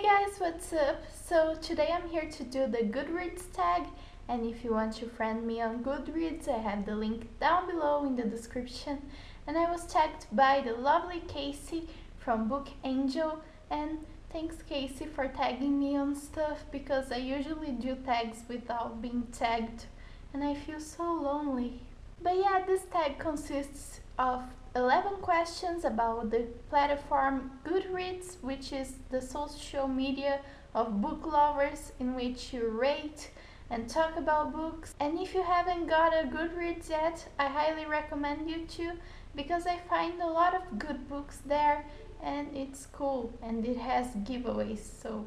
guys, what's up? So today I'm here to do the Goodreads tag, and if you want to friend me on Goodreads, I have the link down below in the description. And I was tagged by the lovely Casey from Book Angel, and thanks Casey for tagging me on stuff because I usually do tags without being tagged and I feel so lonely. But yeah, this tag consists of 11 questions about the platform Goodreads, which is the social media of book lovers in which you rate and talk about books. And if you haven't got a Goodreads yet, I highly recommend you to, because I find a lot of good books there and it's cool and it has giveaways, so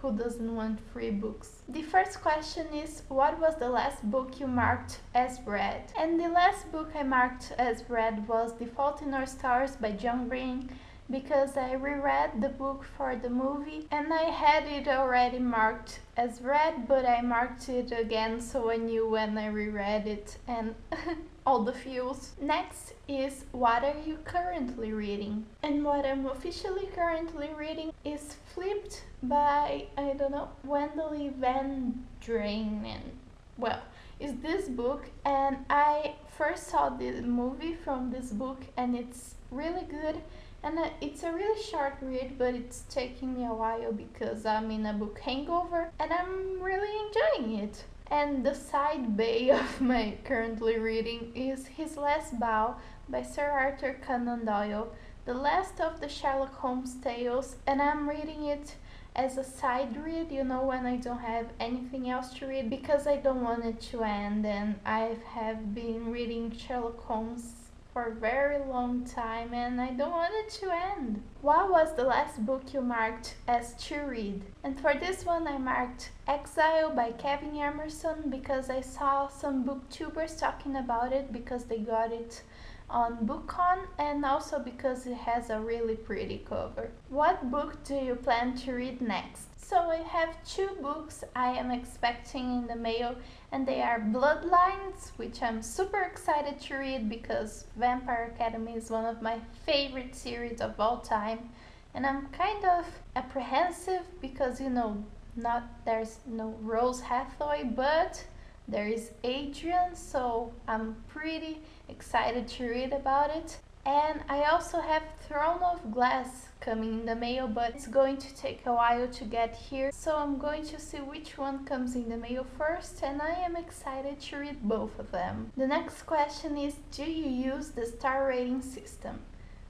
who doesn't want free books? The first question is, what was the last book you marked as read? And the last book I marked as read was The Fault in Our Stars by John Green, because I reread the book for the movie and I had it already marked as read, but I marked it again so I knew when I reread it and all the feels. Next is, what are you currently reading? And what I'm officially currently reading is Flipped by, I don't know, Wendeley Van Draanen. Well, it's this book, and I first saw the movie from this book and it's really good. And it's a really short read, but it's taking me a while because I'm in a book hangover and I'm really enjoying it. And the side bay of my currently reading is His Last Bow by Sir Arthur Conan Doyle, the last of the Sherlock Holmes tales, and I'm reading it as a side read, you know, when I don't have anything else to read, because I don't want it to end, and I have been reading Sherlock Holmes for a very long time and I don't want it to end. What was the last book you marked as to read? And for this one I marked Exile by Kevin Emerson because I saw some booktubers talking about it because they got it on BookCon and also because it has a really pretty cover. What book do you plan to read next? So I have two books I am expecting in the mail, and they are Bloodlines, which I'm super excited to read because Vampire Academy is one of my favorite series of all time, and I'm kind of apprehensive because, you know, there's no Rose Hathaway, but there is Adrian, so I'm pretty excited to read about it. And I also have Throne of Glass coming in the mail, but it's going to take a while to get here, so I'm going to see which one comes in the mail first, and I am excited to read both of them. The next question is, do you use the star rating system?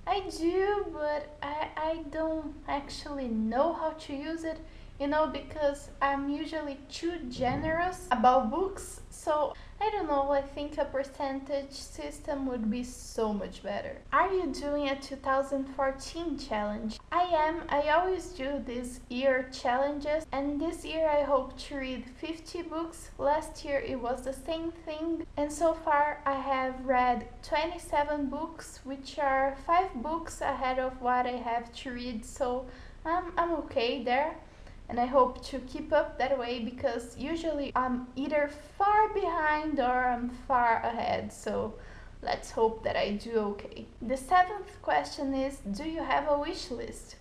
I do, but I don't actually know how to use it, you know, because I'm usually too generous about books, so I don't know, I think a percentage system would be so much better. Are you doing a 2014 challenge? I am. I always do these year challenges, and this year I hope to read 50 books. Last year it was the same thing, and so far I have read 27 books, which are 5 books ahead of what I have to read, so I'm okay there. And I hope to keep up that way because usually I'm either far behind or I'm far ahead, so let's hope that I do okay. The 7th question is, do you have a wish list?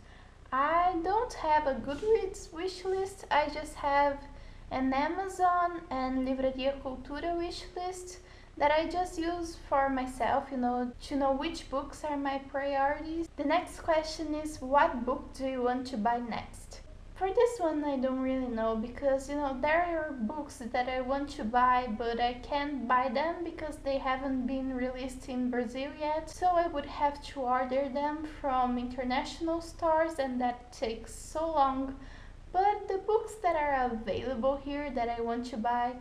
I don't have a Goodreads wish list, I just have an Amazon and Livraria Cultura wish list that I just use for myself, you know, to know which books are my priorities. The next question is, what book do you want to buy next? For this one I don't really know because, you know, there are books that I want to buy but I can't buy them because they haven't been released in Brazil yet, so I would have to order them from international stores and that takes so long. But the books that are available here that I want to buy,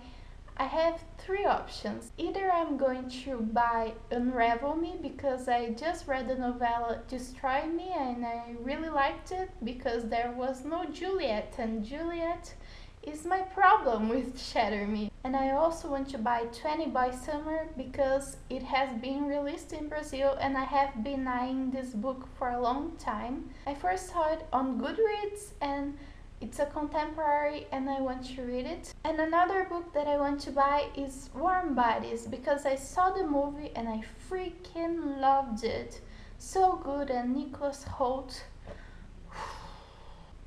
I have 3 options. Either I'm going to buy Unravel Me because I just read the novella Destroy Me and I really liked it because there was no Juliet, and Juliet is my problem with Shatter Me. And I also want to buy 20 by Summer because it has been released in Brazil and I have been eyeing this book for a long time. I first saw it on Goodreads and it's a contemporary and I want to read it. And another book that I want to buy is Warm Bodies because I saw the movie and I freaking loved it. So good, and Nicholas Hoult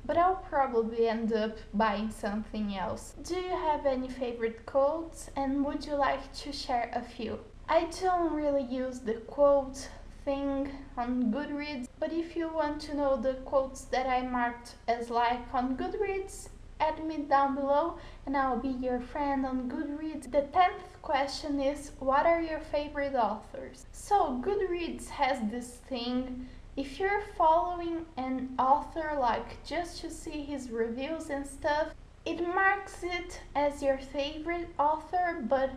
but I'll probably end up buying something else. Do you have any favorite quotes, and would you like to share a few? I don't really use the quote thing on Goodreads, but if you want to know the quotes that I marked as like on Goodreads, add me down below and I'll be your friend on Goodreads. The 10th question is, what are your favorite authors? So Goodreads has this thing, if you're following an author like just to see his reviews and stuff, it marks it as your favorite author, but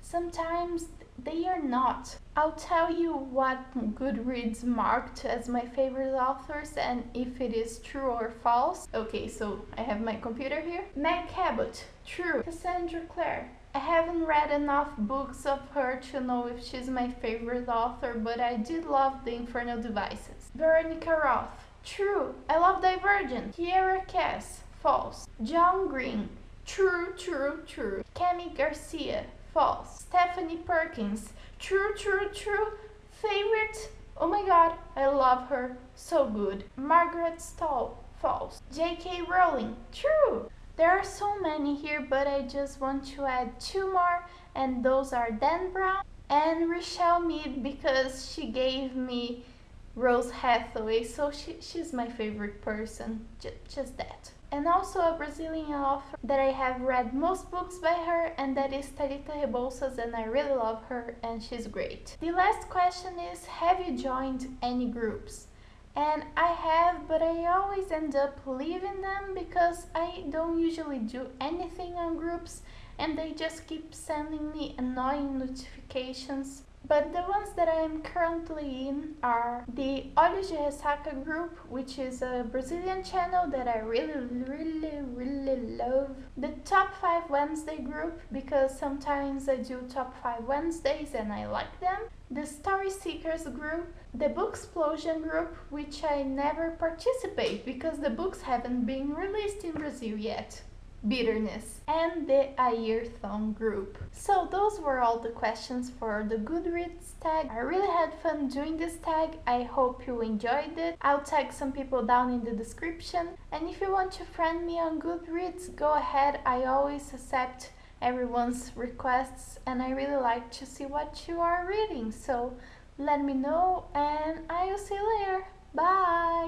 sometimes they are not. I'll tell you what Goodreads marked as my favorite authors and if it is true or false. Okay, so I have my computer here. Meg Cabot, true. Cassandra Clare, I haven't read enough books of her to know if she's my favorite author, but I did love The Infernal Devices. Veronica Roth, true. I love Divergent. Kiera Cass, false. John Green, true, true, true. Cami Garcia, false. Stephanie Perkins, true, true, true. Favorite? Oh my god, I love her. So good. Margaret Stoll, false. J.K. Rowling, true. There are so many here, but I just want to add two more, and those are Dan Brown and Rochelle Mead, because she gave me Rose Hathaway, so she's my favorite person. Just that. And also a Brazilian author that I have read most books by her, and that is Thalita Rebouças, and I really love her and she's great. The last question is, have you joined any groups? And I have, but I always end up leaving them because I don't usually do anything on groups and they just keep sending me annoying notifications. But the ones that I am currently in are the Olhos de Ressaca group, which is a Brazilian channel that I really love. The Top 5 Wednesday group, because sometimes I do Top 5 Wednesdays and I like them. The Story Seekers group, the Booksplosion group, which I never participate because the books haven't been released in Brazil yet. Bitterness, and the Ayrton group. So those were all the questions for the Goodreads tag. I really had fun doing this tag. I hope you enjoyed it. I'll tag some people down in the description, and if you want to friend me on Goodreads, go ahead. I always accept everyone's requests and I really like to see what you are reading, so let me know and I'll see you later. Bye!